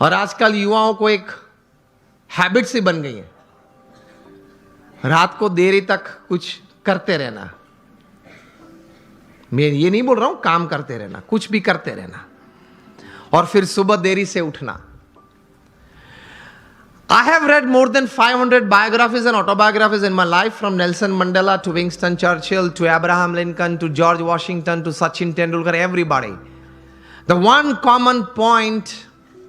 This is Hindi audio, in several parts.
और आजकल युवाओं को एक हैबिट सी बन गई है, रात को देरी तक कुछ करते रहना। मैं ये नहीं बोल रहा हूं काम करते रहना, कुछ भी करते रहना, और फिर सुबह देरी से उठना। I have read more than 500 biographies and autobiographies in my life, from Nelson Mandela to Winston Churchill to Abraham Lincoln to George Washington to Sachin Tendulkar, everybody. The one common point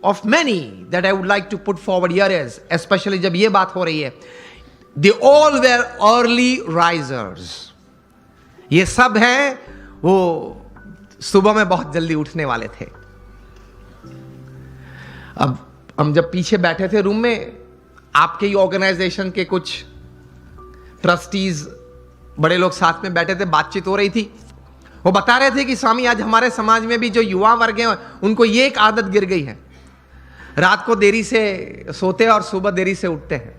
of many that I would like to put forward here is, especially जब ये बात हो रही है, they all were early risers. ये सब हैं वो सुबह में बहुत जल्दी उठने वाले थे। अब हम जब पीछे बैठे थे रूम में, आपके ही ऑर्गेनाइजेशन के कुछ ट्रस्टीज बड़े लोग साथ में बैठे थे, बातचीत हो रही थी। वो बता रहे थे कि स्वामी आज हमारे समाज में भी जो युवा वर्ग हैं उनको ये एक आदत गिर गई है, रात को देरी से सोते हैं और सुबह देरी से उठते हैं।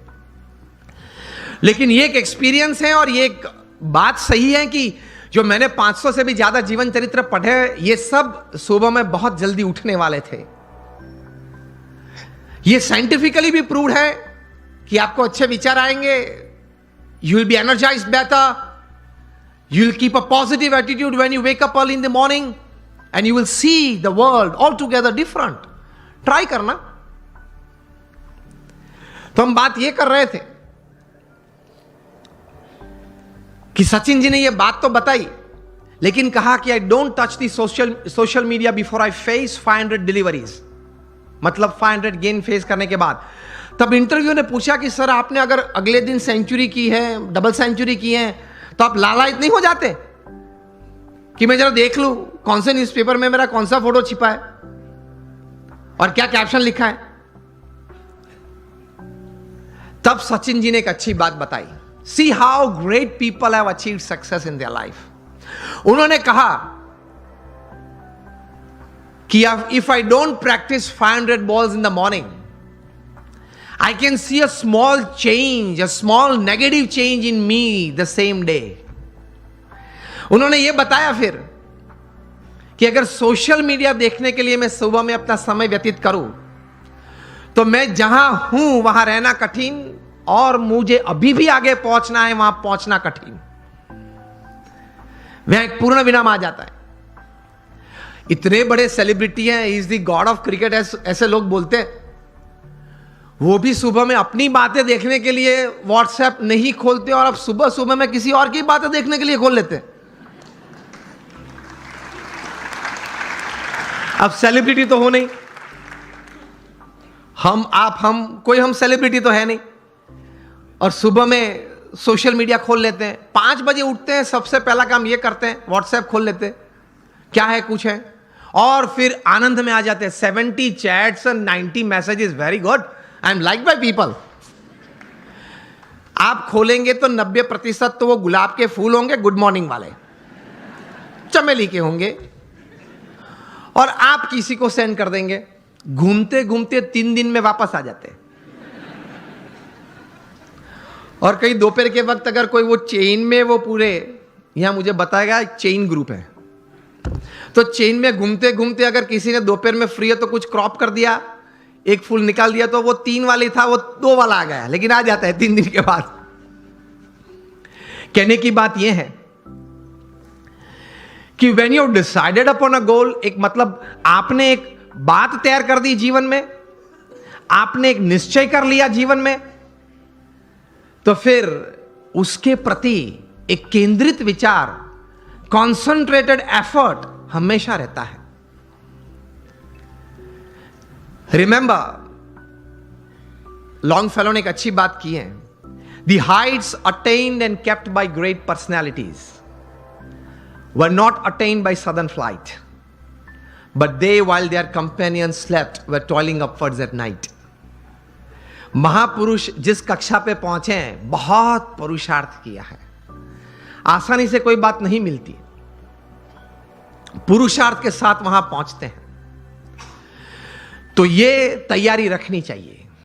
लेकिन ये एक एक्सपीरियंस है और ये एक बात सही है कि जो मैंने 500 से भी ज्यादा जीवन चरित्र पढ़े, ये सब सुबह में बहुत जल्दी उठने वाले थे। ये साइंटिफिकली भी प्रूव्ड है कि आपको अच्छे विचार आएंगे, you will be energised better, you will keep a positive attitude when you wake up early in the morning and you will see the world all together different. Try करना। तो हम बात ये कर रहे थे कि सचिन जी ने ये बात तो बताई, लेकिन कहा कि I don't touch the social media before I face 500 deliveries, मतलब 500 गेन फेस करने के बाद। तब इंटरव्यू ने पूछा कि सर आपने अगर अगले दिन सेंचुरी की है, डबल सेंचुरी की है, तो आप लालायित नहीं हो जाते कि मैं जरा देख लूं कौन से न्यूज़पेपर में मेरा कौन सा फोटो छिपा है और क्या कैप्शन लिखा है? तब सचिन जी ने एक अच्छी बात बताई। See how great people have achieved success in their life. उन्होंने कहा कि if I don't practice 500 balls in the morning, I can see a small change, a small negative change in me the same day. उन्होंने ये बताया फिर कि अगर सोशल मीडिया देखने के लिए मैं सुबह में अपना समय व्यतीत करूं, तो मैं जहां हूं वहां रहना कठिन, और मुझे अभी भी आगे पहुंचना है, वहां पहुंचना कठिन। वह एक पूर्ण विराम आ जाता है। इतने बड़े सेलिब्रिटी हैं, is the God of cricket ऐसे लोग बोलते हैं, वो भी सुबह में अपनी बातें देखने के लिए व्हाट्सएप नहीं खोलते, और अब सुबह सुबह में किसी और की बातें देखने के लिए खोल लेते हैं। अब सेलिब्रिटी तो हो नहीं, हम कोई हम सेलिब्रिटी तो है नहीं, और सुबह में सोशल मीडिया खोल लेते हैं। 5 बजे उठते हैं, सबसे पहला काम ये करते हैं, व्हाट्सएप खोल लेते हैं, क्या है कुछ है, और फिर आनंद में आ जाते हैं। 70 chats and 90 messages, very good, I am like by people. आप खोलेंगे तो 90% तो वो गुलाब के फूल होंगे, गुड मॉर्निंग वाले, चमेली के होंगे, और आप किसी को सेंड कर देंगे। घूमते घूमते 3 दिन में वापस आ जाते हैं। और कहीं दोपहर के वक्त अगर कोई वो चेन में, वो पूरे यहां मुझे बताएगा चेन ग्रुप है, तो चेन में घूमते घूमते अगर किसी ने दोपहर में फ्री है तो कुछ क्रॉप कर दिया, एक फूल निकाल दिया, तो वो 3 वाली था वो 2 वाला आ गया, लेकिन आ जाता है 3 दिन के बाद। कहने की बात यह है कि when you decided upon a goal, एक मतलब आपने एक बात तैयार कर दी जीवन में, आपने एक निश्चय कर लिया जीवन में, तो फिर उसके प्रति एक केंद्रित विचार, कॉन्सेंट्रेटेड एफर्ट हमेशा रहता है। रिमेंबर, लॉन्गफेलो ने एक अच्छी बात की है, the heights attained and kept by great personalities were not attained by sudden flight, but they while their companions slept were toiling upwards at night. महापुरुष जिस कक्षा पे पहुंचे हैं, बहुत पुरुषार्थ किया है। आसानी से कोई बात नहीं मिलती, पुरुषार्थ के साथ वहां पहुंचते हैं। तो ये तैयारी रखनी चाहिए